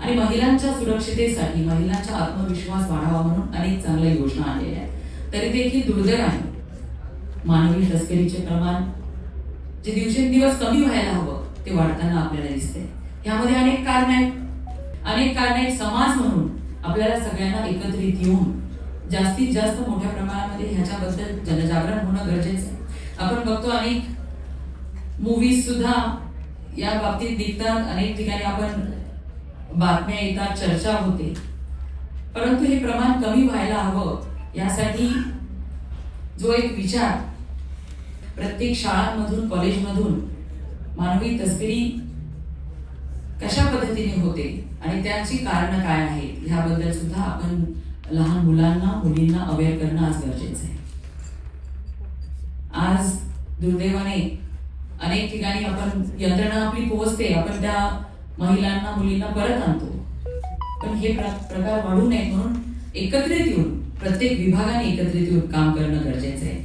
आणि महिलांच्या सुरक्षितेसाठी, महिलांचा आत्मविश्वास वाढावा म्हणून अनेक चांगल्या योजना आलेल्या आहेत. तरी देखील दुर्दैव आहे मानवी तस्करीचे प्रमाण जे दिवसेंदिवस कमी व्हायला हवं ते वाढताना आपल्याला दिसते. यामध्ये अनेक कारण आहेत. समाज म्हणून आपल्याला सगळ्यांना एकत्रित येऊन जास्तीत जास्त मोठ्या प्रमाणामध्ये ह्याच्याबद्दल जनजागरण होणं गरजेचं आहे. आपण बघतो अनेक मूवीज सुद्धा या बाबतीत दिसतात, अनेक ठिकाणी आपण बातम्या येतात, चर्चा होते, परंतु हे प्रमाण कमी व्हायला हवं यासाठी जो एक विचार प्रत्येक शाळांमधून, कॉलेजमधून मानवी तस्करी कशा पद्धतीने होते आणि त्याची कारणं काय आहेत ह्याबद्दल सुद्धा आपण लहान मुलांना, मुलींना अवेअर करणं आज गरजेचं आहे. आज दुर्दैवाने अनेक ठिकाणी आपण यंत्रणा आपली पोहोचते, आपण त्या महिलांना, मुलींना परत आणतो, पण हे प्रकार वाढू नये म्हणून एकत्रित येऊन, प्रत्येक विभागाने एकत्रित येऊन काम करणं गरजेचं आहे.